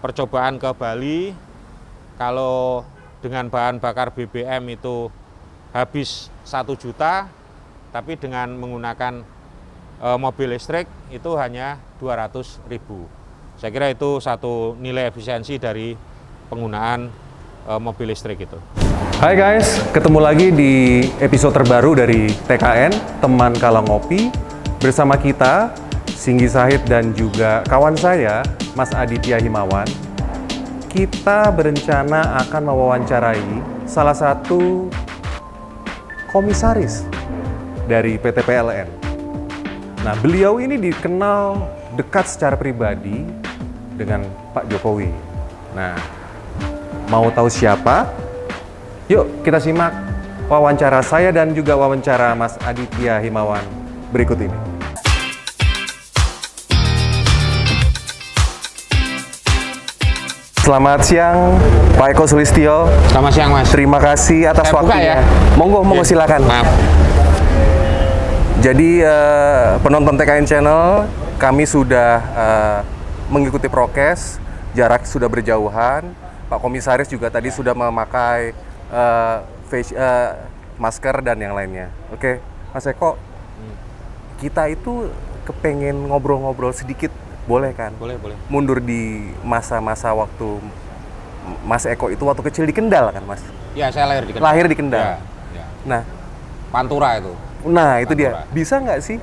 percobaan ke Bali, kalau dengan bahan bakar BBM itu habis 1 juta, tapi dengan menggunakan mobil listrik itu hanya 200.000. Saya kira itu satu nilai efisiensi dari penggunaan mobil listrik itu. Hai guys, ketemu lagi di episode terbaru dari TKN, Teman Kala Ngopi. Bersama kita, Singgi Sahid dan juga kawan saya, Mas Aditya Himawan. Kita berencana akan mewawancarai salah satu komisaris dari PT PLN. Nah, beliau ini dikenal dekat secara pribadi dengan Pak Jokowi. Nah, mau tahu siapa? Yuk kita simak wawancara saya dan juga wawancara Mas Aditya Himawan berikut ini. Selamat siang Pak Eko Sulistyo. Selamat siang Mas. Terima kasih atas Saya buka waktunya. ya? Monggo silakan. Maaf. Jadi penonton TKN Channel, kami sudah mengikuti prokes, jarak sudah berjauhan. Pak Komisaris juga tadi sudah memakai masker dan yang lainnya. Oke, Mas Eko, kita itu kepengen ngobrol-ngobrol sedikit, boleh kan? Boleh. Mundur di masa-masa waktu Mas Eko itu waktu kecil di Kendal kan, Mas? Ya, saya lahir di Kendal. Lahir di Kendal. Ya. Nah, Pantura itu. Nah, itu Pantura. dia. Bisa nggak sih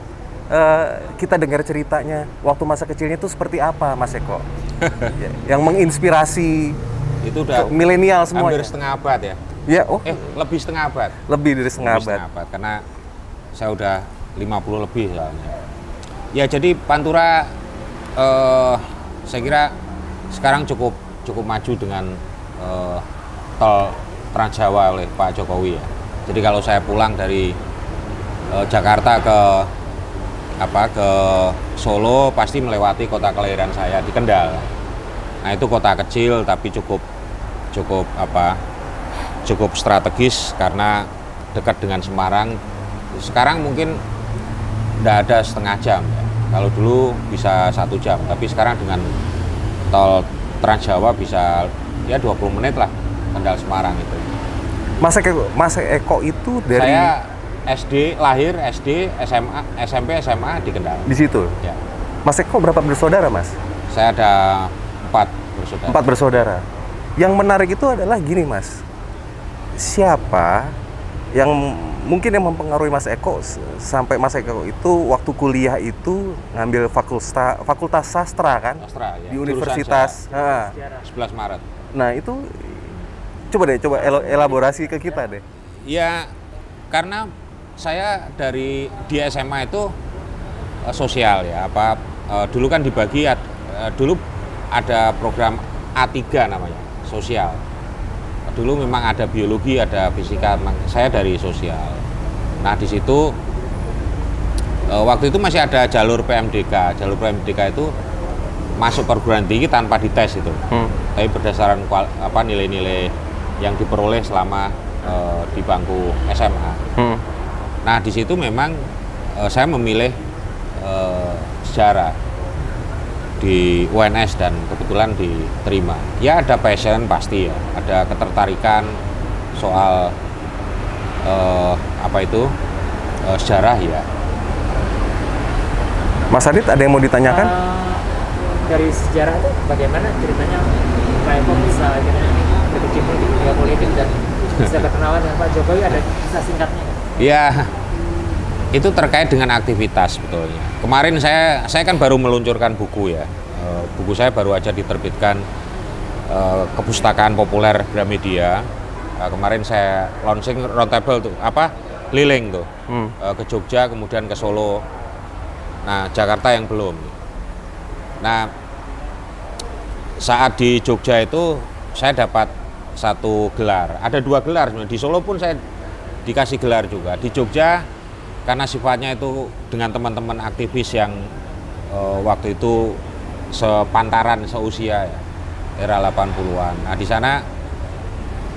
kita dengar ceritanya waktu masa kecilnya itu seperti apa, Mas Eko? Yang menginspirasi Itu udah milenial semua. hampir setengah abad ya. Ya, Lebih setengah abad. lebih dari setengah Lebih abad. setengah abad karena saya udah 50 lebih soalnya. Ya, jadi Pantura saya kira sekarang cukup maju dengan tol Trans Jawa oleh Pak Jokowi ya. Jadi kalau saya pulang dari Jakarta ke Solo pasti melewati kota kelahiran saya di Kendal. Nah, itu kota kecil tapi cukup strategis karena dekat dengan Semarang. Sekarang mungkin tidak ada setengah jam ya. Kalau dulu bisa 1 jam, tapi sekarang dengan tol Trans Jawa bisa ya 20 menit lah Kendal Semarang itu. Mas Eko itu dari Saya lahir SD, SMA, SMP, SMA di Kendal. di situ. Ya. Mas Eko berapa bersaudara, Mas? Saya ada 4 bersaudara. 4 bersaudara. Yang menarik itu adalah gini, Mas. Siapa yang mungkin yang mempengaruhi Mas Eko sampai Mas Eko itu waktu kuliah itu ngambil fakultas sastra kan? Sastra, ya. Di Universitas 11 Maret. Nah, itu coba elaborasi ke kita deh. Ya, karena saya di SMA itu sosial ya. Dulu kan dibagi dulu ada program A3 namanya, sosial. Dulu memang ada biologi, ada fisika, saya dari sosial. Nah, di situ waktu itu masih ada jalur PMDK. Jalur PMDK itu masuk perguruan tinggi tanpa dites itu. Tapi berdasarkan nilai-nilai yang diperoleh selama di bangku SMA. Nah, di situ memang saya memilih sejarah di UNS dan kebetulan diterima. Ya, ada passion pasti ya, ada ketertarikan soal sejarah ya. Mas Adit, ada yang mau ditanyakan? Dari sejarah itu bagaimana ceritanya Pak Eko bisa akhirnya berkecimpung di dunia politik dan bisa berkenalan dengan Pak Jokowi, ada kisah singkatnya? Ya, itu terkait dengan aktivitas sebetulnya. Kemarin saya kan baru meluncurkan buku ya. Buku saya baru aja diterbitkan Kepustakaan Populer Gramedia. Kemarin saya launching roundtable tuh, keliling tuh ke Jogja, kemudian ke Solo. Nah, Jakarta yang belum. Nah, saat di Jogja itu saya dapat 1 gelar. Ada 2 gelar sebenarnya. Di Solo pun saya dikasih gelar juga. Di Jogja karena sifatnya itu dengan teman-teman aktivis yang waktu itu sepantaran, seusia ya, era 80-an. Nah, di sana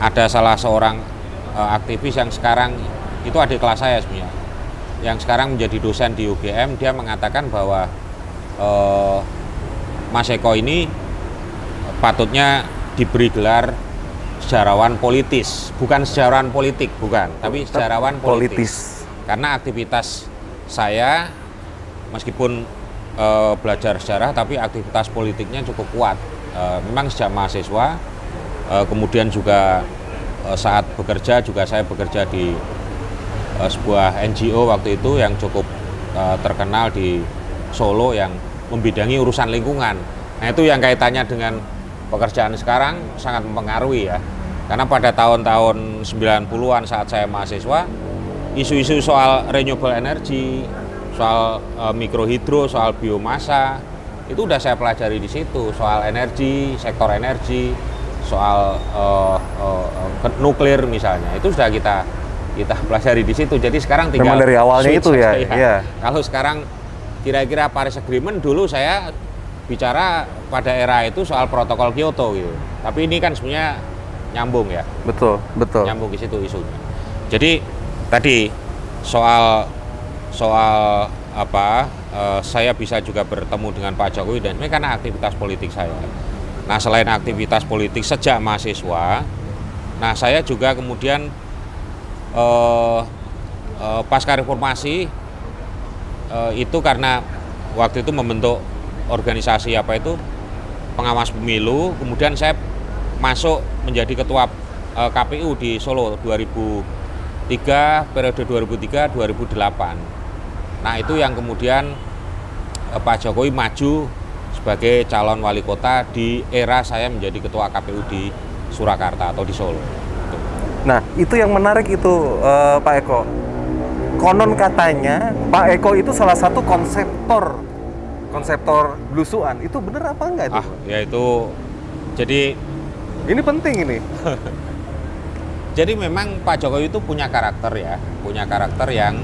ada salah seorang aktivis yang sekarang itu adik kelas saya sebenarnya, yang sekarang menjadi dosen di UGM. Dia mengatakan bahwa Mas Eko ini patutnya diberi gelar sejarawan politis, bukan sejarawan politik, bukan, tapi sejarawan politis. Karena aktivitas saya meskipun belajar sejarah, tapi aktivitas politiknya cukup kuat. Memang sejak mahasiswa, kemudian juga saat bekerja juga saya bekerja di sebuah NGO waktu itu yang cukup terkenal di Solo yang membidangi urusan lingkungan. Nah itu yang kaitannya dengan pekerjaan sekarang sangat mempengaruhi ya. Karena pada tahun-tahun 90-an saat saya mahasiswa, isu-isu soal renewable energy, soal mikrohidro, soal biomasa, itu udah saya pelajari di situ. Soal energi, sektor energi, soal nuklir misalnya, itu sudah kita pelajari di situ. Jadi sekarang tinggal memang dari awalnya itu ya. Iya. Kalau sekarang kira-kira Paris Agreement, dulu saya bicara pada era itu soal protokol Kyoto gitu. Tapi ini kan sebenarnya nyambung ya. Betul. Nyambung ke situ isunya. Jadi tadi soal apa saya bisa juga bertemu dengan Pak Jokowi dan ini karena aktivitas politik saya. Nah, selain aktivitas politik sejak mahasiswa, nah saya juga kemudian pasca reformasi itu karena waktu itu membentuk organisasi pengawas pemilu, kemudian saya masuk menjadi ketua KPU di Solo 2003, periode 2003-2008. Nah itu yang kemudian Pak Jokowi maju sebagai calon wali kota di era saya menjadi ketua KPU di Surakarta atau di Solo. Nah itu yang menarik itu Pak Eko. Konon katanya Pak Eko itu salah satu konseptor belusuan. Itu benar apa enggak itu? Ya itu. Jadi ini penting ini. Jadi memang Pak Jokowi itu punya karakter yang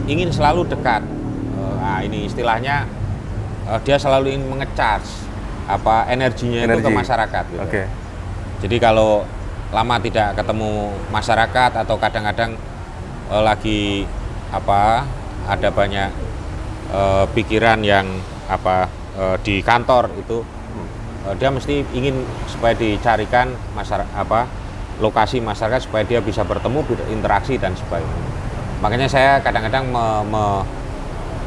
ingin selalu dekat. Nah ini istilahnya dia selalu ingin mengecharge energinya itu ke masyarakat. Gitu. Okay. Jadi kalau lama tidak ketemu masyarakat atau kadang-kadang lagi ada banyak pikiran yang di kantor itu dia mesti ingin supaya dicarikan lokasi masyarakat supaya dia bisa bertemu, berinteraksi dan sebagainya. Makanya saya kadang-kadang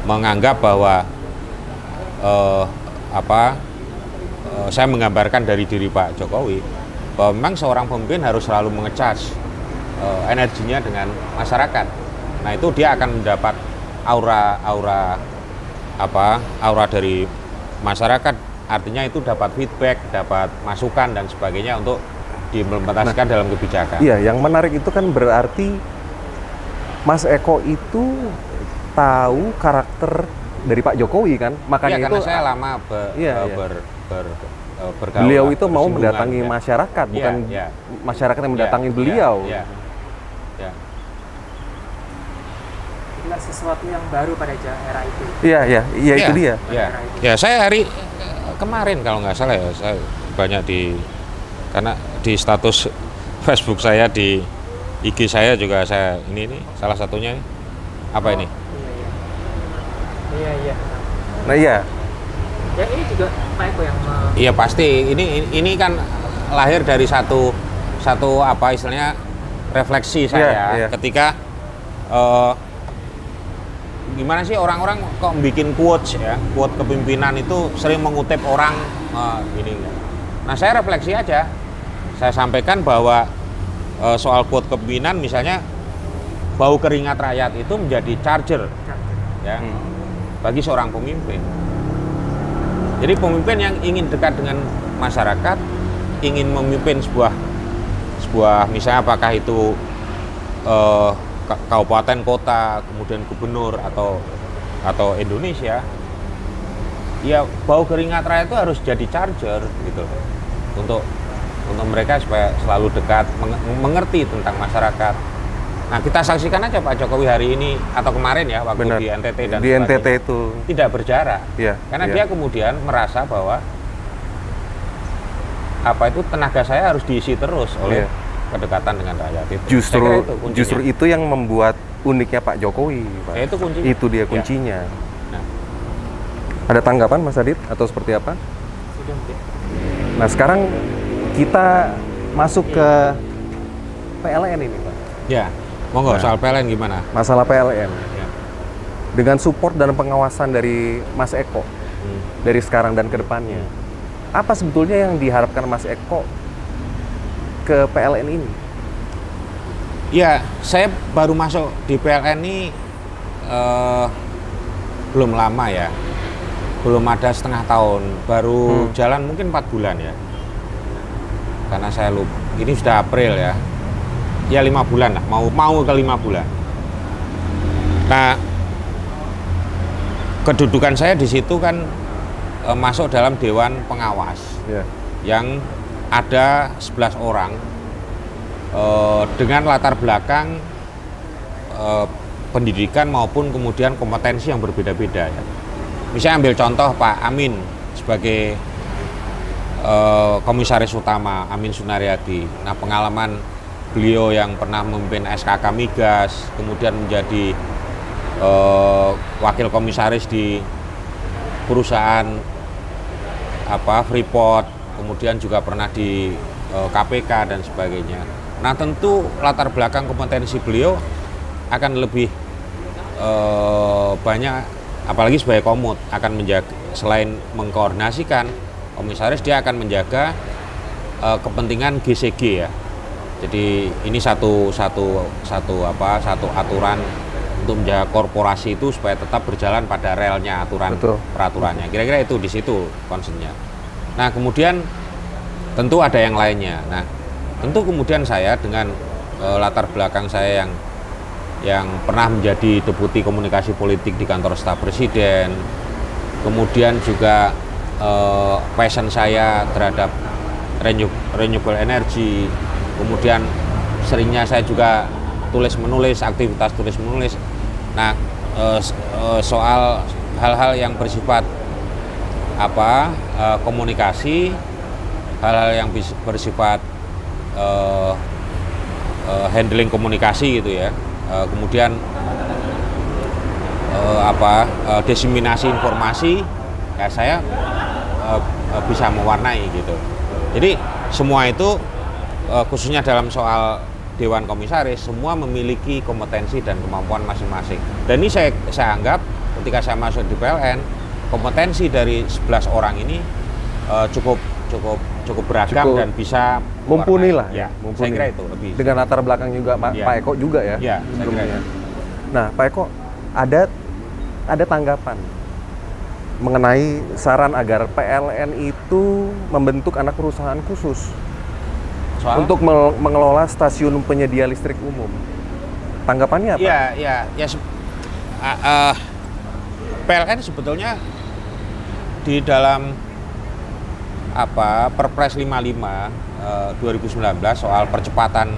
menganggap bahwa saya menggambarkan dari diri Pak Jokowi bahwa memang seorang pemimpin harus selalu mengecas energinya dengan masyarakat. Nah itu dia akan mendapat aura dari masyarakat, artinya itu dapat feedback, dapat masukan dan sebagainya untuk diimplementasikan dalam kebijakan. Iya, yang menarik itu kan berarti Mas Eko itu tahu karakter dari Pak Jokowi kan, makanya karena itu saya lama bergaul. Beliau itu mau mendatangi masyarakat, bukan masyarakat yang mendatangi beliau. Itulah sesuatu yang baru pada era itu. Iya, itu dia. Ya, saya hari kemarin kalau nggak salah ya, saya banyak karena di status Facebook saya, di IG saya juga saya ini salah satunya ini. Iya. Nah iya. Ya ini juga Pak Eko yang Iya pasti, ini kan lahir dari satu istilahnya refleksi saya ketika gimana sih orang-orang kok bikin quote kepemimpinan itu sering mengutip orang ini. Nah saya refleksi aja, saya sampaikan bahwa soal quote kepemimpinan misalnya bau keringat rakyat itu menjadi charger ya bagi seorang pemimpin. Jadi pemimpin yang ingin dekat dengan masyarakat, ingin memimpin sebuah misalnya apakah itu kabupaten, kota, kemudian gubernur atau Indonesia, ya bau keringat rakyat itu harus jadi charger gitu untuk mereka supaya selalu dekat, mengerti tentang masyarakat. Nah kita saksikan aja Pak Jokowi hari ini atau kemarin ya waktu di NTT dan di NTT itu tidak berjarak, karena dia kemudian merasa bahwa tenaga saya harus diisi terus oleh kedekatan dengan rakyat itu. Justru itu yang membuat uniknya Pak Jokowi, Pak. Ya, itu kuncinya. Itu dia kuncinya. Nah. Ada tanggapan Mas Adit atau seperti apa? Sudah mungkin. Nah sekarang kita masuk ke PLN ini Pak. Ya, monggo Nah. soal PLN gimana? Masalah PLN. Ya. Dengan support dan pengawasan dari Mas Eko, dari sekarang dan ke depannya. Apa sebetulnya yang diharapkan Mas Eko ke PLN ini? Ya, saya baru masuk di PLN ini belum lama ya. Belum ada setengah tahun, baru jalan mungkin 4 bulan ya. Karena saya lupa, ini sudah April ya. Ya 5 bulan lah, mau ke 5 bulan. Nah, kedudukan saya di situ kan masuk dalam Dewan Pengawas Ya. yang ada 11 orang dengan latar belakang pendidikan maupun kemudian kompetensi yang berbeda-beda ya. Misalnya ambil contoh Pak Amin sebagai komisaris utama, Amin Sunaryadi. Nah, pengalaman beliau yang pernah memimpin SKK Migas, kemudian menjadi wakil komisaris di perusahaan Freeport, kemudian juga pernah di KPK dan sebagainya. Nah, tentu latar belakang kompetensi beliau akan lebih banyak, apalagi sebagai komut, akan menjaga, selain mengkoordinasikan komisaris, dia akan menjaga kepentingan GCG ya. Jadi ini satu aturan untuk menjaga korporasi itu supaya tetap berjalan pada relnya, aturan peraturannya. Kira-kira itu di situ concernnya. Nah, kemudian tentu ada yang lainnya. Nah, tentu kemudian saya dengan latar belakang saya yang pernah menjadi deputi komunikasi politik di kantor staf presiden, kemudian juga passion saya terhadap renewable energy, kemudian seringnya saya juga aktivitas tulis menulis. Nah, soal hal-hal yang bersifat komunikasi, hal-hal yang bersifat handling komunikasi gitu ya, kemudian diseminasi informasi, ya saya bisa mewarnai gitu. Jadi semua itu khususnya dalam soal Dewan Komisaris, semua memiliki kompetensi dan kemampuan masing-masing. Dan ini saya anggap ketika saya masuk di PLN, kompetensi dari 11 orang ini cukup beragam dan bisa mumpuni lah ya. Mumpuni. Saya kira itu lebih dengan latar belakang juga Pak Eko juga ya. Ya, saya kira itu. Nah, Pak Eko, ada tanggapan mengenai saran agar PLN itu membentuk anak perusahaan khusus untuk mengelola stasiun penyedia listrik umum. Tanggapannya apa? Ya. PLN sebetulnya di dalam Perpres 55 2019 soal percepatan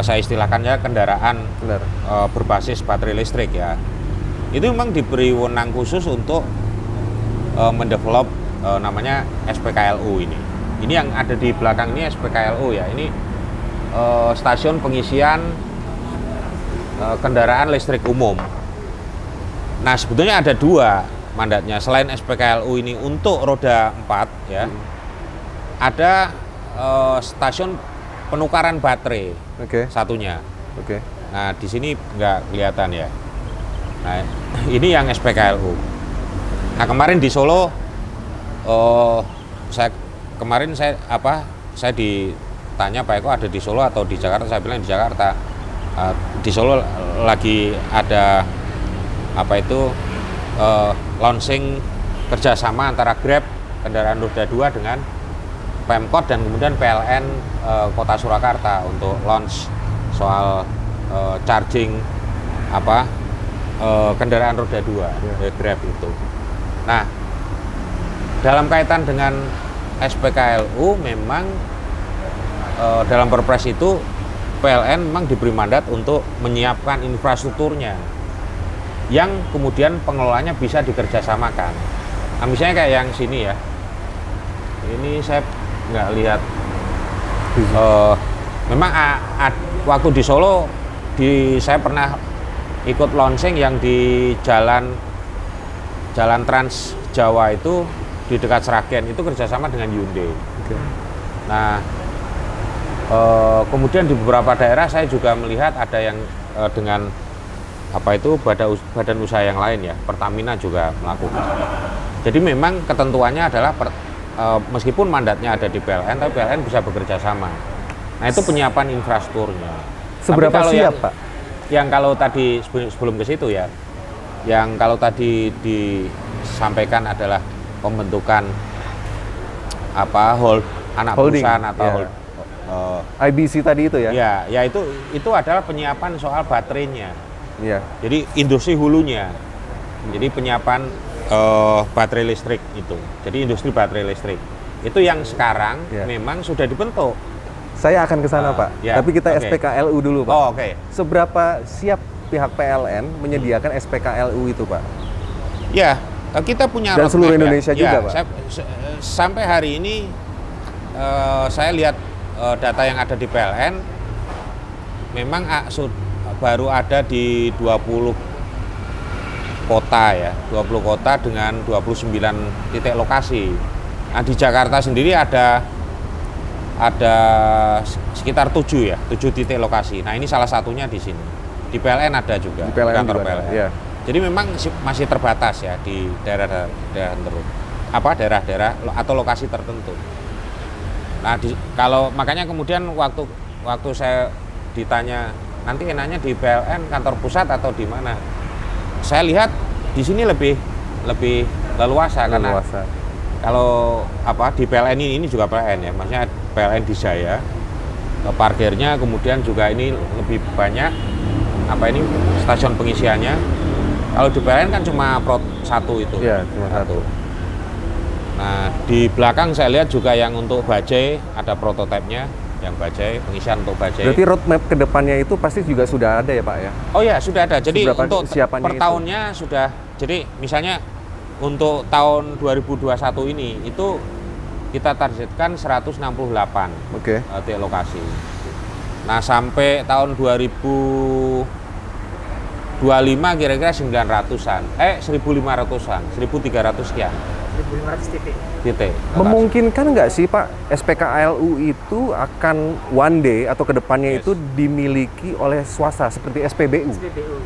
saya istilahkannya kendaraan berbasis baterai listrik ya. Itu memang diberi wewenang khusus untuk mendevelop namanya SPKLU ini. Ini yang ada di belakang ini SPKLU ya. Ini stasiun pengisian kendaraan listrik umum. Nah, sebetulnya ada 2 mandatnya. Selain SPKLU ini untuk roda 4 ya, ada stasiun penukaran baterai satunya. Nah, di sini nggak kelihatan ya. Nah, ini yang SPKLU. Nah, kemarin di Solo, saya ditanya Pak Eko ada di Solo atau di Jakarta. Saya bilang di Jakarta. Di Solo lagi ada launching kerjasama antara Grab kendaraan roda 2 dengan Pemkot dan kemudian PLN Kota Surakarta untuk launch soal charging kendaraan roda 2 Grab itu. Nah, dalam kaitan dengan SPKLU memang dalam Perpres itu PLN memang diberi mandat untuk menyiapkan infrastrukturnya yang kemudian pengelolanya bisa dikerjasamakan. Nah, misalnya kayak yang sini ya, ini saya nggak lihat. Memang waktu di Solo saya pernah ikut launching yang di jalan Trans Jawa itu di dekat Sragen itu kerjasama dengan Hyundai. Oke. Nah, kemudian di beberapa daerah saya juga melihat ada yang dengan apa itu badan usaha yang lain ya, Pertamina juga melakukan. Jadi memang ketentuannya adalah meskipun mandatnya ada di PLN, tapi PLN bisa bekerja sama. Nah itu penyiapan infrastrukturnya. Seberapa Tapi kalau siap, Pak? Yang kalau tadi sebelum ke situ ya, yang kalau tadi disampaikan adalah pembentukan apa anak Holding, perusahaan atau ya. IBC tadi itu ya? ya itu adalah penyiapan soal baterainya. Iya. Jadi industri hulunya. Jadi penyiapan baterai listrik itu. Jadi industri baterai listrik. Itu yang sekarang Ya. memang sudah dibentuk. Saya akan ke sana, Pak. ya, Tapi kita oke. SPKLU dulu, Pak. Oh, oke. Seberapa siap pihak PLN menyediakan SPKLU itu, Pak? Ya, kita punya Dan roadmap seluruh ya. Indonesia juga, Pak? Sampai hari ini saya lihat data yang ada di PLN memang baru ada di 20 kota ya, 20 kota dengan 29 titik lokasi. Nah, di Jakarta sendiri ada sekitar 7 ya, 7 titik lokasi. Nah, ini salah satunya di sini. Di PLN ada juga, Di PLN kantor juga ada, PLN. ya. Jadi memang masih terbatas ya di daerah-daerah tertentu. Daerah-daerah atau lokasi tertentu. Nah, kalau makanya kemudian waktu saya ditanya nanti enaknya di PLN kantor pusat atau di mana? Saya lihat di sini lebih leluasa karena kalau di PLN ini juga PLN ya, maksudnya PLN di Jaya, parkirnya kemudian juga ini lebih banyak stasiun pengisiannya. Kalau di PLN kan cuma satu itu. Iya, cuma satu. Nah, di belakang saya lihat juga yang untuk bajai ada prototipenya, yang bajai, pengisian untuk bajai. Berarti roadmap ke depannya itu pasti juga sudah ada ya, Pak ya? Oh ya, sudah ada. Jadi Seberapa untuk kesiapannya per itu? tahunnya sudah. Jadi misalnya untuk tahun 2021 ini itu kita targetkan 168 Oke. titik lokasi. Nah, sampai tahun 2025 kira-kira 900-an, 1.500-an, 1.300 sekian 1.500 titik. titik. lokasi. Memungkinkan nggak sih, Pak, SPKLU itu akan one day atau kedepannya Yes. itu dimiliki oleh swasta seperti SPBU? SPBU.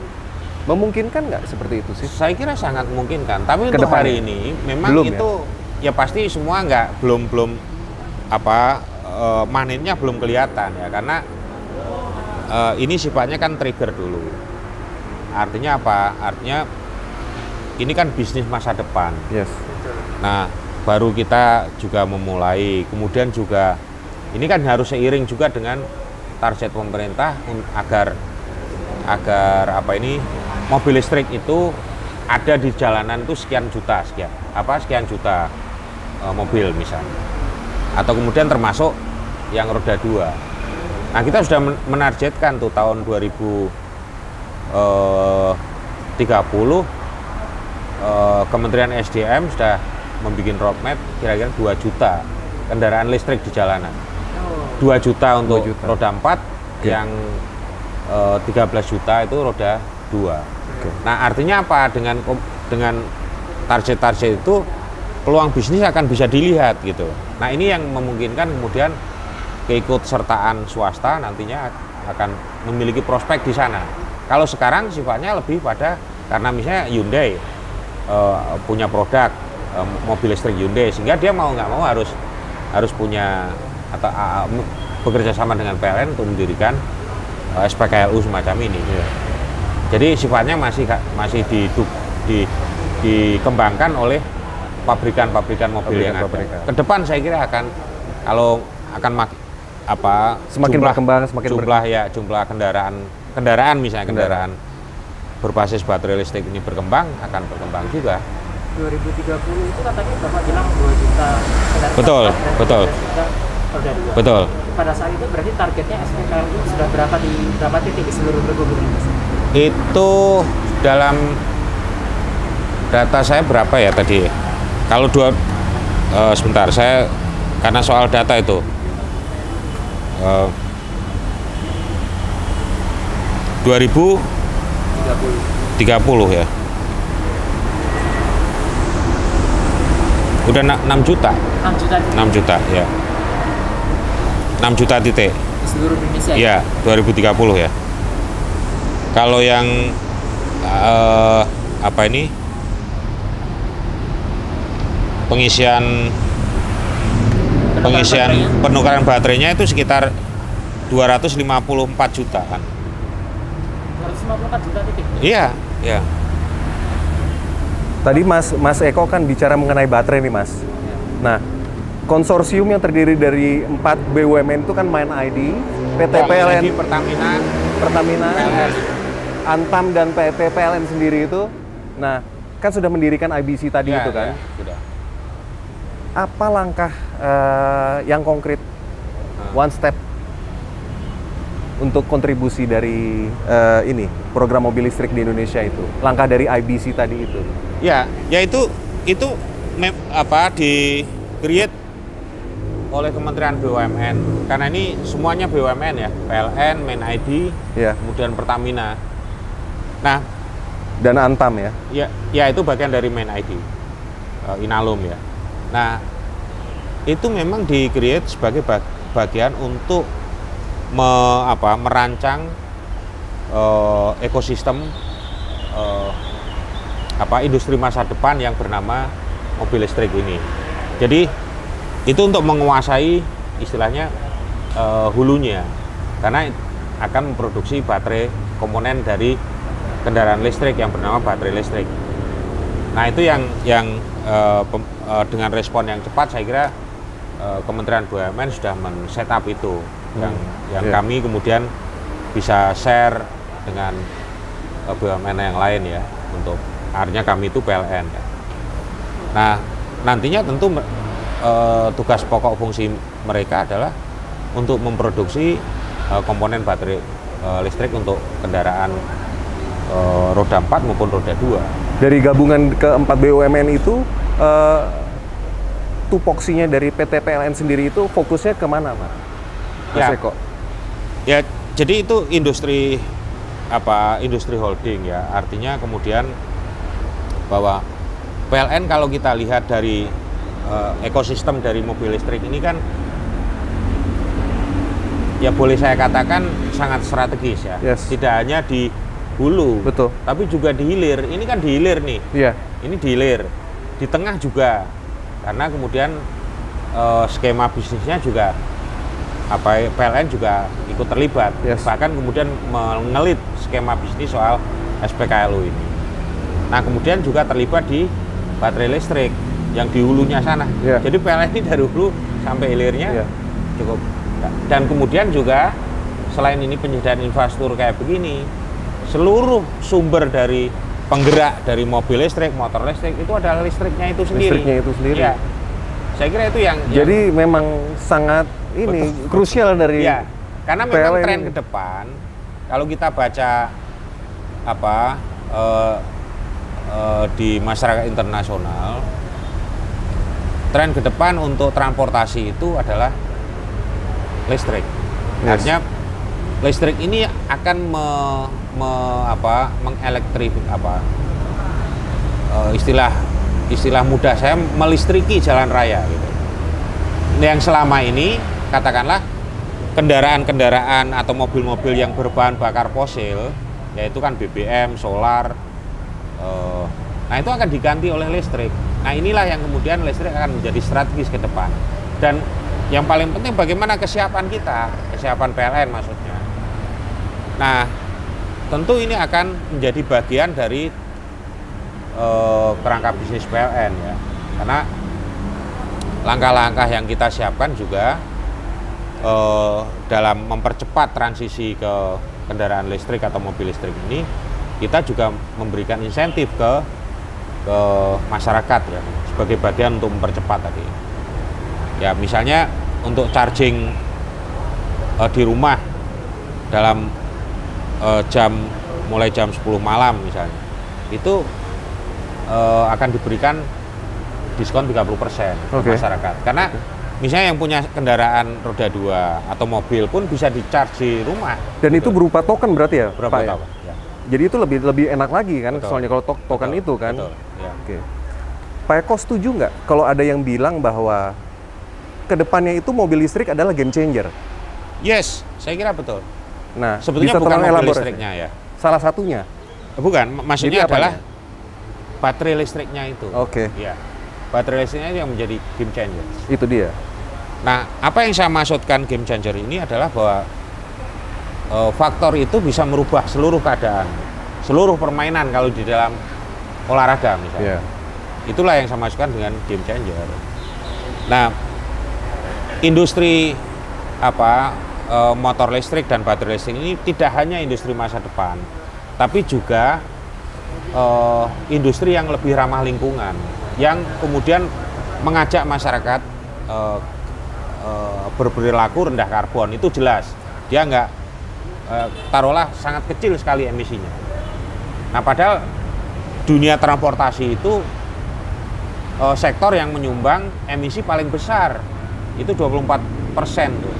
Memungkinkan nggak seperti itu sih? Saya kira sangat memungkinkan. Tapi untuk Kedepannya? hari ini memang Belum, itu ya pasti semua belum manennya belum kelihatan ya, karena ini sifatnya kan trigger dulu. Artinya apa? Artinya ini kan bisnis masa depan. Yes. Nah, baru kita juga memulai. Kemudian juga ini kan harus seiring juga dengan target pemerintah agar mobil listrik itu ada di jalanan itu sekian juta mobil misalnya. Atau kemudian termasuk yang roda 2. Nah, kita sudah menargetkan tuh tahun 2030 Kementerian SDM sudah membuat roadmap kira-kira 2 juta kendaraan listrik di jalanan. 2 juta untuk 2 juta. roda 4, Ya. yang 13 juta itu roda 2. Oke. Nah, artinya apa? Dengan target-target itu peluang bisnis akan bisa dilihat gitu. Nah, ini yang memungkinkan kemudian keikutsertaan swasta nantinya akan memiliki prospek di sana. Kalau sekarang sifatnya lebih pada karena misalnya Hyundai punya produk mobil listrik Hyundai, sehingga dia mau nggak mau harus punya atau bekerja sama dengan PLN untuk mendirikan SPKLU semacam ini. Jadi sifatnya masih dikembangkan oleh pabrikan-pabrikan mobil yang ada. Ke depan saya kira Semakin berkembang, semakin jumlah kendaraan misalnya kendaraan berbasis baterai listrik ini akan berkembang juga. 2030 itu katanya Bapak bilang 2 juta kendaraan. Betul, dan betul. 2 juta roda 2. Betul. Pada saat itu berarti targetnya SPKLU sudah berapa titik di seluruh Republik Indonesia? Itu dalam data saya berapa ya tadi? Kalau sebentar, saya karena soal data itu 2030 ya. Udah 6 juta. 6 juta 6 juta ya. 6 juta titik. di seluruh Indonesia. Iya, 2030 ya. Kalau yang apa ini? Pengisian baterainya. penukaran baterainya itu sekitar 254 juta kan. 254 juta titik. Iya, iya. Tadi Mas Eko kan bicara mengenai baterai nih Mas. Nah, konsorsium yang terdiri dari 4 BUMN itu kan MindID, PT PLN, Energi Pertamina, Pertamina, PLN. Antam dan PT PLN sendiri itu. Nah, kan sudah mendirikan IBC tadi Iya, itu kan. iya, sudah. Apa langkah yang konkret, one step untuk kontribusi dari ini program mobil listrik di Indonesia itu? Langkah dari IBC tadi itu? Ya, ya itu di-create oleh Kementerian BUMN. Karena ini semuanya BUMN ya, PLN, MindID, Ya. kemudian Pertamina. Nah, Dan Antam ya? ya itu bagian dari MindID, Inalum ya. Nah, itu memang di-create sebagai bagian untuk merancang ekosistem industri masa depan yang bernama mobil listrik ini. Jadi itu untuk menguasai istilahnya hulunya, karena akan memproduksi baterai komponen dari kendaraan listrik yang bernama baterai listrik. Nah itu yang dengan respon yang cepat saya kira Kementerian BUMN sudah men-setup itu, yang kami kemudian bisa share dengan BUMN yang lain ya, untuk artinya kami itu PLN ya. Nah nantinya tentu tugas pokok fungsi mereka adalah untuk memproduksi komponen baterai listrik untuk kendaraan roda 4 maupun roda 2. Dari gabungan keempat BUMN itu, tupoksinya dari PT PLN sendiri itu fokusnya kemana, Mas? Mas Eko? Ya, jadi itu industri holding ya. Artinya kemudian bahwa PLN kalau kita lihat dari ekosistem dari mobil listrik ini kan, ya boleh saya katakan sangat strategis ya. Yes. Tidak hanya di hulu, Betul. tapi juga di hilir. Ini kan di hilir nih. Iya. Ini di hilir, di tengah juga, karena kemudian skema bisnisnya juga PLN juga ikut terlibat. Yes. Bahkan kemudian mengelit skema bisnis soal SPKLU ini. Nah kemudian juga terlibat di baterai listrik yang di hulunya sana. Yeah. Jadi PLN ini dari hulu sampai hilirnya Yeah. cukup. Dan kemudian juga selain ini penyediaan infrastruktur kayak begini, seluruh sumber dari penggerak dari mobil listrik, motor listrik itu adalah listriknya itu sendiri. Listriknya itu sendiri. Ya. Saya kira itu yang Jadi memang sangat ini krusial dari ya, karena memang PLN tren ini. ke depan kalau kita baca di masyarakat internasional, tren ke depan untuk transportasi itu adalah listrik. Yes. Artinya listrik ini akan istilah mudah saya melistriki jalan raya gitu. Yang selama ini katakanlah kendaraan-kendaraan atau mobil-mobil yang berbahan bakar fosil, yaitu kan BBM, solar, nah itu akan diganti oleh listrik. Nah inilah yang kemudian listrik akan menjadi strategis ke depan. Dan yang paling penting bagaimana kesiapan kita, kesiapan PLN maksudnya. Nah tentu ini akan menjadi bagian dari kerangka bisnis PLN ya, karena langkah-langkah yang kita siapkan juga dalam mempercepat transisi ke kendaraan listrik atau mobil listrik ini, kita juga memberikan insentif ke masyarakat ya, sebagai bagian untuk mempercepat tadi. Ya misalnya untuk charging di rumah dalam mulai jam 10 malam misalnya, itu akan diberikan diskon 30% ke masyarakat. Karena misalnya yang punya kendaraan roda 2 atau mobil pun bisa di-charge di rumah. Dan itu berupa token berarti ya, Berapa Pak? Ya? token? Ya. Jadi itu lebih enak lagi kan, Betul. soalnya kalau token Betul, itu kan. betul, ya. Oke. Pak Eko setuju nggak kalau ada yang bilang bahwa kedepannya itu mobil listrik adalah game changer? Yes, saya kira betul. Nah, Sebetulnya bisa bukan tolong mobil elaborasi? listriknya ya. Salah satunya. Bukan, maksudnya Jadi adalah apanya? baterai listriknya itu. Oke. Ya, baterai listriknya yang menjadi game changer. Itu dia. Nah, apa yang saya maksudkan game changer ini adalah bahwa faktor itu bisa merubah seluruh keadaan, seluruh permainan kalau di dalam olahraga misalnya. Iya. Itulah yang saya maksudkan dengan game changer. Nah, industri motor listrik dan baterai listrik ini tidak hanya industri masa depan, tapi juga industri yang lebih ramah lingkungan, yang kemudian mengajak masyarakat berperilaku rendah karbon. Itu jelas, dia nggak taruhlah sangat kecil sekali emisinya. Nah, padahal dunia transportasi itu sektor yang menyumbang emisi paling besar, itu 24% tuh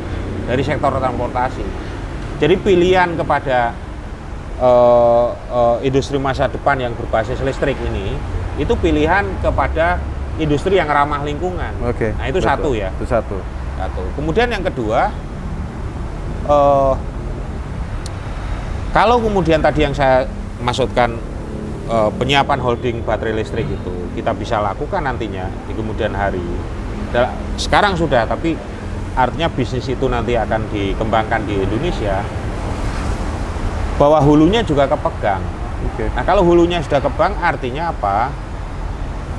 dari sektor transportasi. Jadi pilihan kepada industri masa depan yang berbasis listrik ini, itu pilihan kepada industri yang ramah lingkungan. Oke. Nah, itu betul. satu ya. Itu satu. Kemudian yang kedua, kalau kemudian tadi yang saya maksudkan penyiapan holding baterai listrik itu kita bisa lakukan nantinya di kemudian hari. Sekarang sudah, tapi artinya bisnis itu nanti akan dikembangkan di Indonesia, bahwa hulunya juga kepegang. Oke. Nah, kalau hulunya sudah kepegang artinya apa?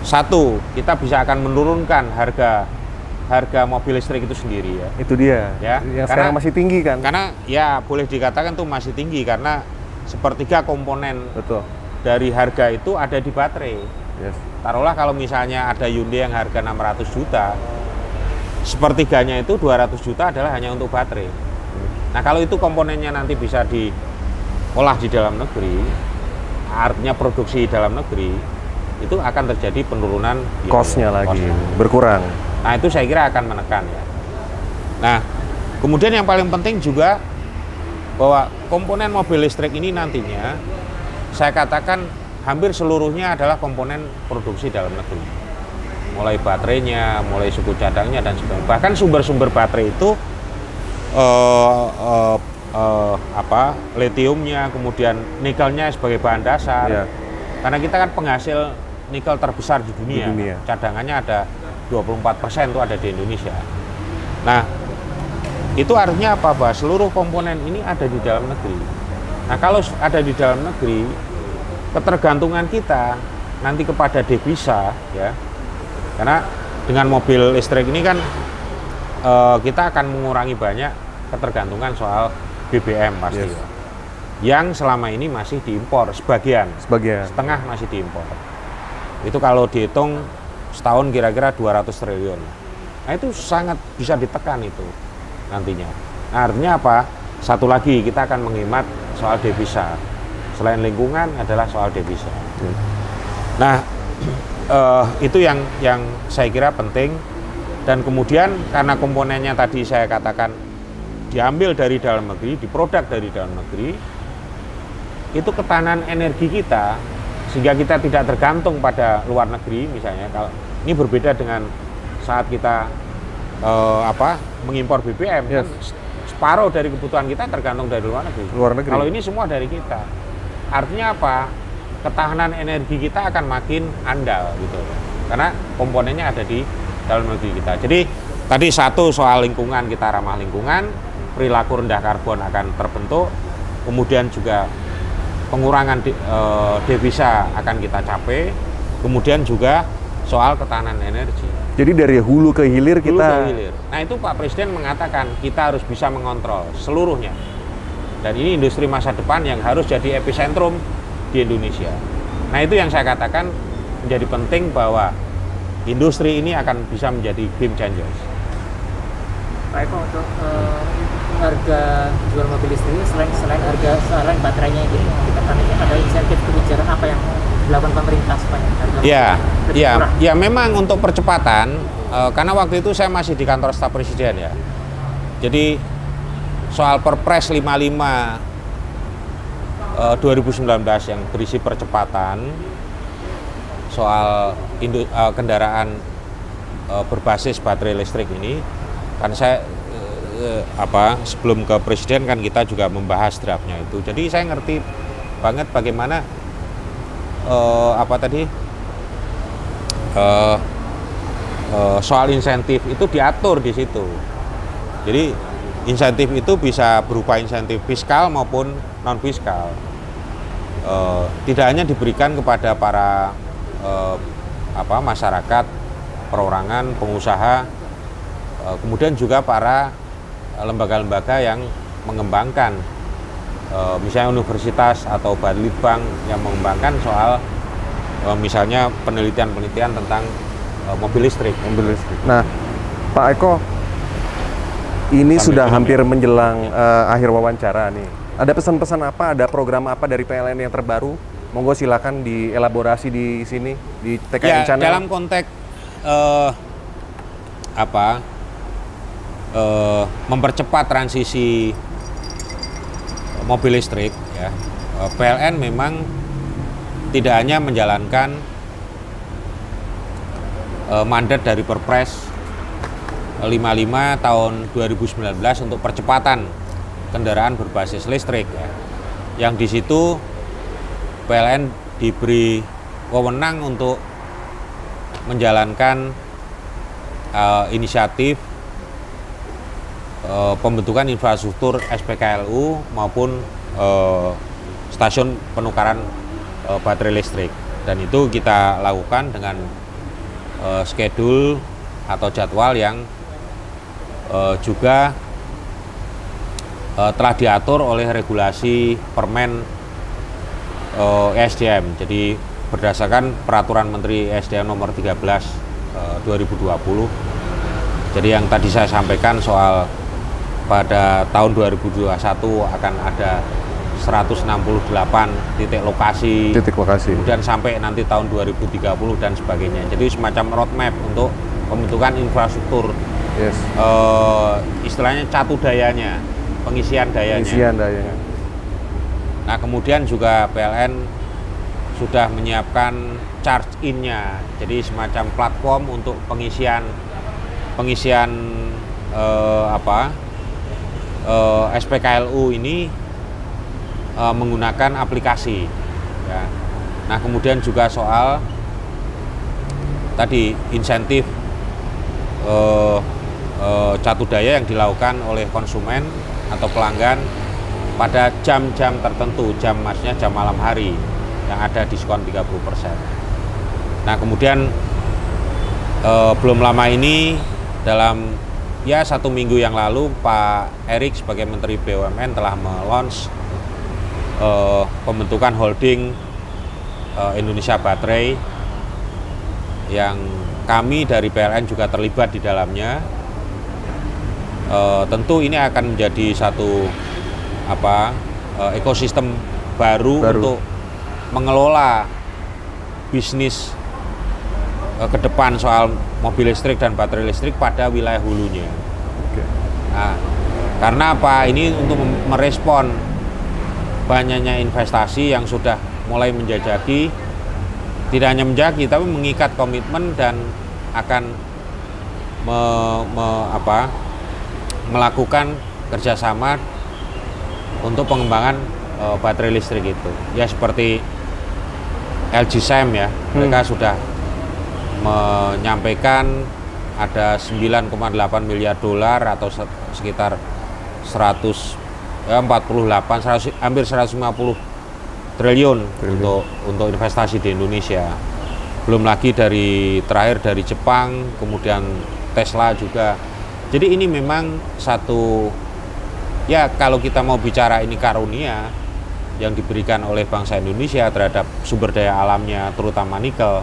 Satu, kita bisa akan menurunkan harga mobil listrik itu sendiri ya. Itu dia. Ya, Yang sekarang masih tinggi kan? Karena ya boleh dikatakan tuh masih tinggi karena sepertiga komponen Betul. dari harga itu ada di baterai. Yes. Taruhlah kalau misalnya ada Hyundai yang harga 600 juta, sepertiganya itu 200 juta adalah hanya untuk baterai. Nah, kalau itu komponennya nanti bisa diolah di dalam negeri, artinya produksi di dalam negeri, itu akan terjadi penurunan Cost-nya lagi berkurang. Nah, itu saya kira akan menekan ya. Nah, kemudian yang paling penting juga bahwa komponen mobil listrik ini nantinya saya katakan hampir seluruhnya adalah komponen produksi dalam negeri. Mulai baterainya, mulai suku cadangnya dan sebagainya. Bahkan sumber-sumber baterai itu litiumnya, kemudian nikelnya sebagai bahan dasar. Iya. Karena kita kan penghasil nikel terbesar di dunia. Cadangannya ada 24% itu ada di Indonesia. Nah, itu artinya apa, Bah? Seluruh komponen ini ada di dalam negeri. Nah, kalau ada di dalam negeri, ketergantungan kita nanti kepada devisa ya. Karena dengan mobil listrik ini kan kita akan mengurangi banyak ketergantungan soal BBM pasti. Yes. Yang selama ini masih diimpor sebagian. Setengah masih diimpor. Itu kalau dihitung setahun kira-kira 200 triliun. Nah, itu sangat bisa ditekan itu nantinya. Nah, artinya apa? Satu lagi, kita akan menghemat soal devisa. Selain lingkungan adalah soal devisa. Nah, itu yang saya kira penting. Dan kemudian karena komponennya tadi saya katakan diambil dari dalam negeri, diproduk dari dalam negeri, itu ketahanan energi kita, sehingga kita tidak tergantung pada luar negeri misalnya. Kalau ini berbeda dengan saat kita mengimpor BBM, yes. Kan separuh dari kebutuhan kita tergantung dari luar negeri. Kalau ini semua dari kita, artinya apa? Ketahanan energi kita akan makin andal gitu, karena komponennya ada di dalam negeri kita. Jadi tadi satu soal lingkungan, kita ramah lingkungan, perilaku rendah karbon akan terbentuk, kemudian juga pengurangan devisa akan kita capai, kemudian juga soal ketahanan energi. Jadi dari hulu ke hilir kita. Hulu ke hilir. Nah, itu Pak Presiden mengatakan kita harus bisa mengontrol seluruhnya. Dan ini industri masa depan yang harus jadi epicentrum di Indonesia. Nah, itu yang saya katakan menjadi penting bahwa industri ini akan bisa menjadi game changers. Pak Eko, untuk harga jual mobil listrik selain baterainya ini, kita nantinya ada insentif kebijakan apa yang dilakukan pemerintah supaya harga ya memang untuk percepatan, karena waktu itu saya masih di kantor staf presiden ya. Jadi soal Perpres 55 2019 yang berisi percepatan soal kendaraan berbasis baterai listrik ini, kan saya sebelum ke presiden kan kita juga membahas draftnya itu. Jadi saya ngerti banget bagaimana soal insentif itu diatur di situ. Jadi insentif itu bisa berupa insentif fiskal maupun non fiskal. Tidak hanya diberikan kepada para masyarakat, perorangan, pengusaha, kemudian juga para lembaga-lembaga yang mengembangkan, misalnya universitas atau Balitbank yang mengembangkan soal misalnya penelitian-penelitian tentang mobil listrik. Nah, Pak Eko, ini sudah hampir menjelang akhir wawancara nih. Ada pesan-pesan apa, ada program apa dari PLN yang terbaru? Monggo silakan dielaborasi di sini di TKN Channel. Dalam konteks mempercepat transisi mobil listrik, ya, PLN memang tidak hanya menjalankan mandat dari Perpres 55 tahun 2019 untuk percepatan kendaraan berbasis listrik, ya. Yang di situ PLN diberi wewenang untuk menjalankan inisiatif pembentukan infrastruktur SPKLU maupun stasiun penukaran baterai listrik, dan itu kita lakukan dengan schedule atau jadwal yang juga telah diatur oleh regulasi Permen ESDM. Jadi berdasarkan peraturan Menteri ESDM nomor 13 2020. Jadi yang tadi saya sampaikan soal pada tahun 2021 akan ada 168 titik lokasi, kemudian sampai nanti tahun 2030 dan sebagainya. Jadi semacam roadmap untuk pembentukan infrastruktur, istilahnya catu dayanya, pengisian dayanya. Nah, kemudian juga PLN sudah menyiapkan charge in-nya, jadi semacam platform untuk pengisian SPKLU ini menggunakan aplikasi, ya. Nah, kemudian juga soal tadi insentif catu daya yang dilakukan oleh konsumen atau pelanggan pada jam-jam tertentu, maksudnya jam malam hari yang ada diskon 30%. Nah, kemudian belum lama ini dalam 1 minggu yang lalu Pak Erik sebagai Menteri BUMN telah melaunch pembentukan holding Indonesia Baterai yang kami dari PLN juga terlibat di dalamnya. Tentu ini akan menjadi satu ekosistem baru untuk mengelola bisnis ke depan soal mobil listrik dan baterai listrik pada wilayah hulunya. Nah, karena apa? Ini untuk merespon banyaknya investasi yang sudah mulai menjajaki, tidak hanya menjajaki tapi mengikat komitmen dan akan melakukan kerjasama untuk pengembangan baterai listrik itu. Ya seperti LG Chem, ya, mereka sudah menyampaikan ada 9,8 miliar dolar atau sekitar 100, hampir 150 triliun untuk investasi di Indonesia. Belum lagi terakhir dari Jepang, kemudian Tesla juga. Jadi ini memang satu, ya kalau kita mau bicara ini karunia yang diberikan oleh bangsa Indonesia terhadap sumber daya alamnya, terutama nikel,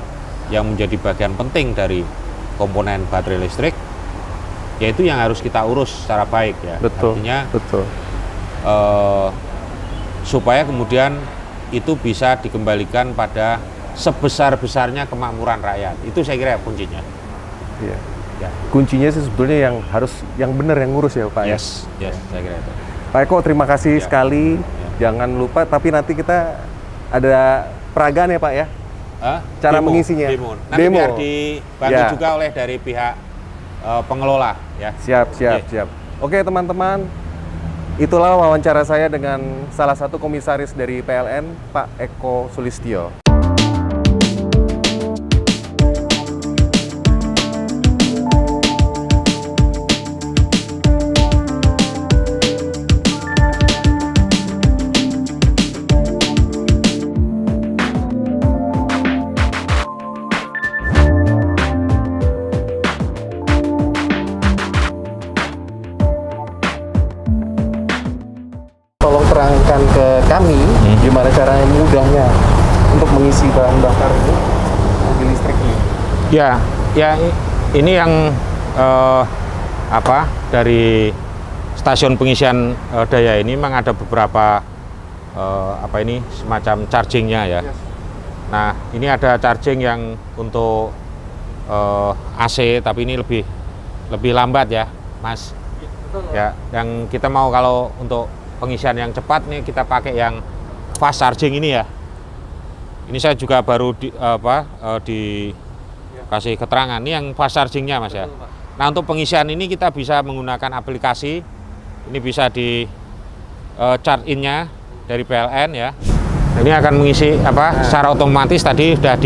yang menjadi bagian penting dari komponen baterai listrik, yaitu yang harus kita urus secara baik, ya. Artinya supaya kemudian itu bisa dikembalikan pada sebesar-besarnya kemakmuran rakyat. Itu saya kira kuncinya. Iya. Ya. Kuncinya sih sebetulnya yang benar yang ngurus, ya Pak. Yes, saya kira itu. Pak Eko, terima kasih sekali. Jangan lupa, tapi nanti kita ada peragaan, ya Pak, ya. Cara mengisinya? Demo. Nanti biar dibantu juga oleh dari pihak pengelola ya. Siap. Oke teman-teman, itulah wawancara saya dengan salah satu komisaris dari PLN, Pak Eko Sulistyo. Tolong terangkan ke kami gimana caranya mudahnya untuk mengisi bahan bakar ini mobil listrik ini. Ini yang dari stasiun pengisian daya ini memang ada beberapa semacam chargingnya ya. Yes. Nah, ini ada charging yang untuk AC, tapi ini lebih lambat ya, Mas. Ya, yang kita mau kalau untuk pengisian yang cepat nih kita pakai yang fast charging ini ya. Ini saya juga baru dikasih keterangan. Ini yang fast chargingnya Mas ya. Nah untuk pengisian ini kita bisa menggunakan aplikasi. Ini bisa di charge in-nya dari PLN ya. Ini akan mengisi secara otomatis. Tadi sudah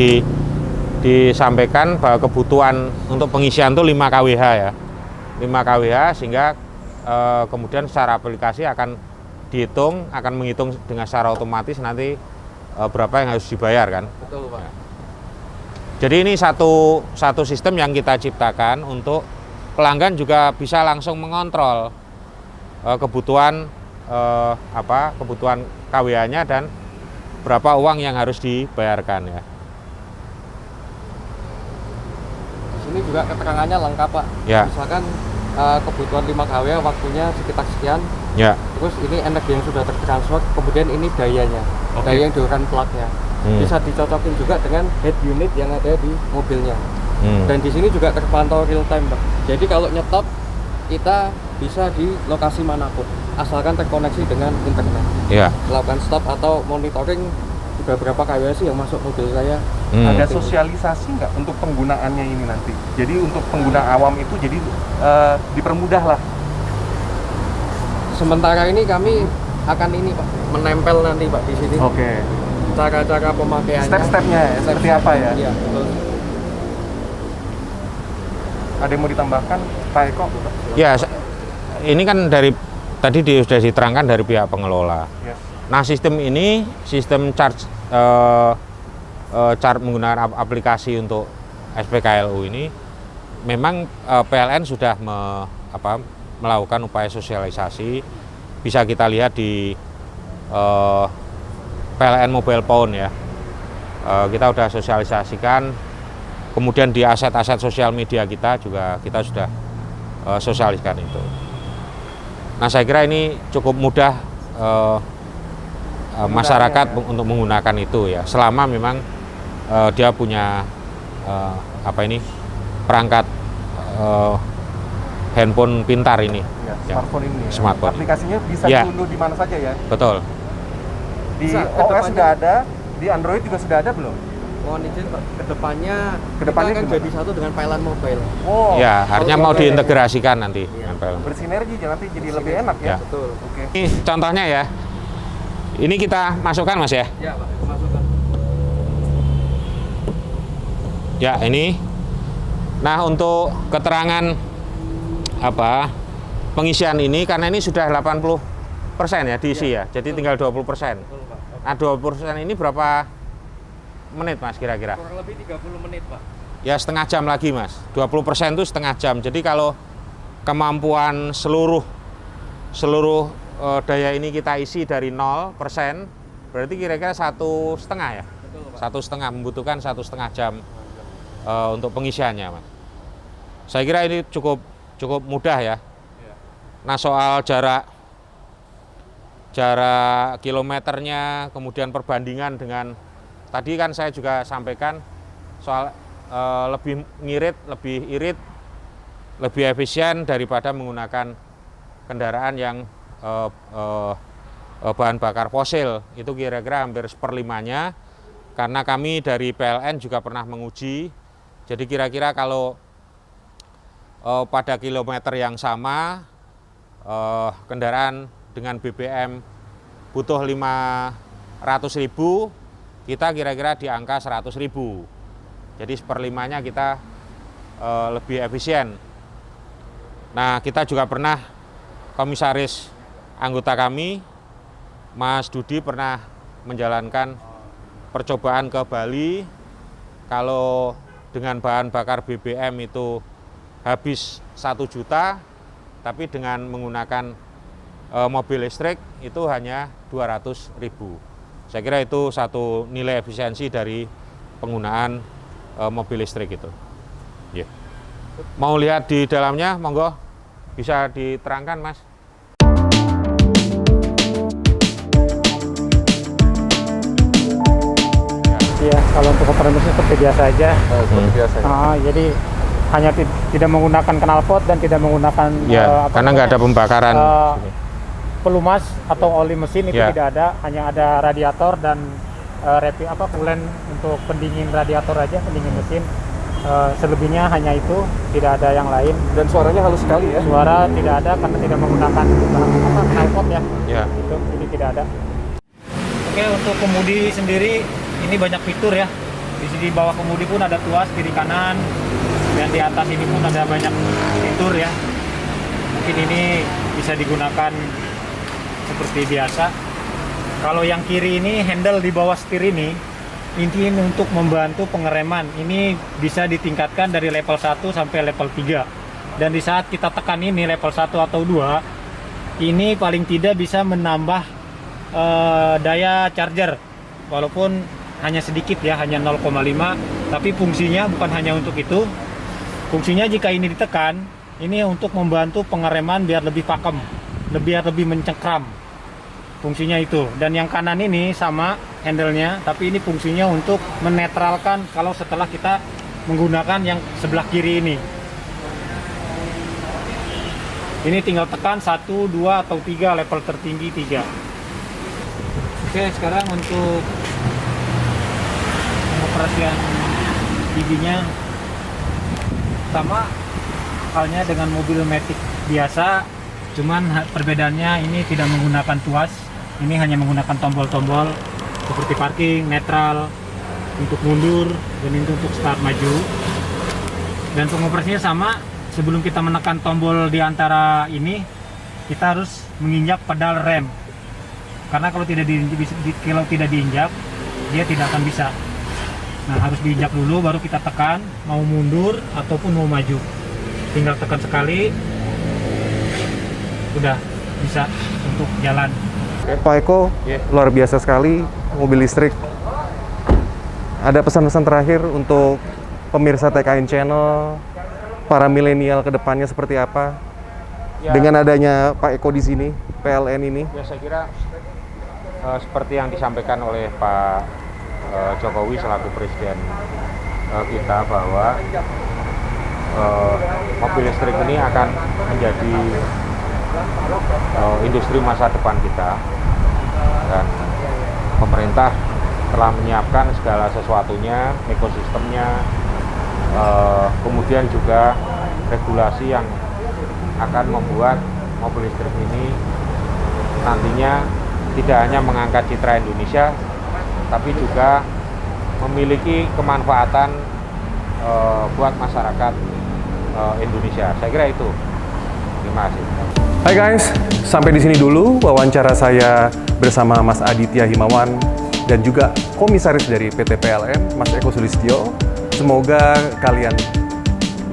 disampaikan bahwa kebutuhan untuk pengisian itu 5 kWh ya. 5 kWh sehingga kemudian secara aplikasi akan menghitung dengan secara otomatis nanti berapa yang harus dibayar kan. Betul Pak. Ya. Jadi ini satu sistem yang kita ciptakan untuk pelanggan juga bisa langsung mengontrol kebutuhan kebutuhan KWH-nya dan berapa uang yang harus dibayarkan ya. Di sini juga keterangannya lengkap Pak. Ya. Misalkan kebutuhan 5 kW waktunya sekitar sekian. Ya. Terus ini energi yang sudah tertransfer, kemudian ini dayanya, daya yang digunakan plugnya. Bisa dicocokin juga dengan head unit yang ada di mobilnya. Dan di sini juga terpantau real time Pak. Jadi kalau nyetop kita bisa di lokasi manapun, asalkan terkoneksi dengan internet. Ya. Melakukan stop atau monitoring udah berapa kW sih yang masuk mobil saya. Ada sosialisasi nggak untuk penggunaannya ini nanti? Jadi untuk pengguna awam itu jadi dipermudah lah. Sementara ini kami akan Pak, menempel nanti Pak di sini. Oke. Cara-cara pemakaiannya. Step-stepnya ya, seperti apa ya? Iya, betul. Ada yang mau ditambahkan, Pak Eko? Ya, ini kan tadi sudah diterangkan dari pihak pengelola. Yes. Nah, sistem ini, sistem charge menggunakan aplikasi untuk SPKLU ini, memang PLN sudah melakukan upaya sosialisasi. Bisa kita lihat di PLN Mobile Phone ya. Kita sudah sosialisasikan. Kemudian di aset-aset sosial media kita juga kita sudah sosialisasikan itu. Nah saya kira ini cukup mudah masyarakat untuk menggunakan itu ya. Selama memang dia punya perangkat handphone pintar ini. Ya, smartphone ini. Ya. Smartphone. Aplikasinya bisa diunduh di mana saja ya. Betul. Di Bisa, OS sudah ada, di Android juga sudah ada belum? Mohon izin Pak, kedepannya kita akan gimana? jadi satu dengan PLN Mobile. Oh. Ya, artinya mau diintegrasikan nanti. Iya. Bersinergi nanti jadi lebih enak ya. Ya. Betul. Oke. Ini contohnya ya. Ini kita masukkan Mas ya. Ya Pak, masukkan. Ya, ini. Nah, untuk keterangan pengisian ini karena ini sudah 80% ya diisi ya. Jadi tinggal 20%. Betul Pak. Nah, 20% ini berapa menit Mas kira-kira? Kurang lebih 30 menit Pak. Ya setengah jam lagi Mas. 20% itu setengah jam. Jadi kalau kemampuan seluruh daya ini kita isi dari 0%, berarti kira-kira 1,5 ya? Betul Pak. 1,5 membutuhkan 1,5 jam untuk pengisiannya Mas. Saya kira ini cukup mudah ya. Nah soal jarak kilometernya, kemudian perbandingan dengan tadi kan saya juga sampaikan soal lebih ngirit, lebih irit, lebih efisien daripada menggunakan kendaraan yang bahan bakar fosil. Itu kira-kira hampir 1/5-nya. karena kami dari PLN juga pernah menguji. Jadi kira-kira kalau pada kilometer yang sama kendaraan dengan BBM butuh 500.000, kita kira-kira di angka 100.000. Jadi seperlimanya kita lebih efisien. Nah, kita juga pernah, komisaris anggota kami, Mas Dudi, pernah menjalankan percobaan ke Bali. Kalau dengan bahan bakar BBM itu habis 1 juta, tapi dengan menggunakan mobil listrik itu hanya 200.000. Saya kira itu satu nilai efisiensi dari penggunaan mobil listrik itu. Yeah. Mau lihat di dalamnya, monggo bisa diterangkan, Mas. Iya, kalau untuk operasinya seperti biasa aja. Seperti biasa. Jadi hanya tidak menggunakan knalpot dan tidak menggunakan karena nggak ada pembakaran pelumas atau oli mesin itu tidak ada, hanya ada radiator dan coolant untuk pendingin radiator aja, pendingin mesin. Selebihnya hanya itu, tidak ada yang lain. Dan suaranya halus sekali ya? Suara tidak ada karena tidak menggunakan knalpot ya. Itu, jadi tidak ada. Oke, untuk kemudi sendiri ini banyak fitur ya. Di sini bawah kemudi pun ada tuas kiri kanan, dan di atas ini pun ada banyak fitur ya. Mungkin ini bisa digunakan seperti biasa. Kalau yang kiri ini handle di bawah setir ini untuk membantu pengereman. Ini bisa ditingkatkan dari level 1 sampai level 3. Dan di saat kita tekan ini level 1 atau 2, ini paling tidak bisa menambah daya charger. Walaupun hanya sedikit ya, hanya 0,5, tapi fungsinya bukan hanya untuk itu. Fungsinya jika ini ditekan, ini untuk membantu pengereman biar lebih pakem, biar lebih mencengkram. Fungsinya itu. Dan yang kanan ini sama handle-nya, tapi ini fungsinya untuk menetralkan kalau setelah kita menggunakan yang sebelah kiri ini. Ini tinggal tekan 1, 2, atau 3, level tertinggi 3. Oke, sekarang untuk pengoperasian giginya sama halnya dengan mobil Matic biasa, cuman perbedaannya ini tidak menggunakan tuas, ini hanya menggunakan tombol-tombol seperti parking, netral, untuk mundur, dan itu untuk start maju. Dan pengoperasinya sama, sebelum kita menekan tombol di antara ini, kita harus menginjak pedal rem. Karena kalau tidak diinjak, dia tidak akan bisa. Nah, harus diinjak dulu, baru kita tekan, mau mundur ataupun mau maju. Tinggal tekan sekali, udah bisa untuk jalan. Pak Eko, luar biasa sekali mobil listrik. Ada pesan-pesan terakhir untuk pemirsa TKN Channel, para milenial ke depannya seperti apa? Dengan adanya Pak Eko di sini, PLN ini? Ya, saya kira seperti yang disampaikan oleh Pak Jokowi selaku Presiden kita, bahwa mobil listrik ini akan menjadi industri masa depan kita, dan pemerintah telah menyiapkan segala sesuatunya, ekosistemnya, kemudian juga regulasi yang akan membuat mobil listrik ini nantinya tidak hanya mengangkat citra Indonesia, tapi juga memiliki kemanfaatan buat masyarakat Indonesia. Saya kira itu. Terima kasih. Hai guys, sampai di sini dulu wawancara saya bersama Mas Aditya Himawan dan juga komisaris dari PT PLN, Mas Eko Sulistyo. Semoga kalian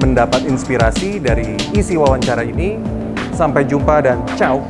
mendapat inspirasi dari isi wawancara ini. Sampai jumpa dan ciao.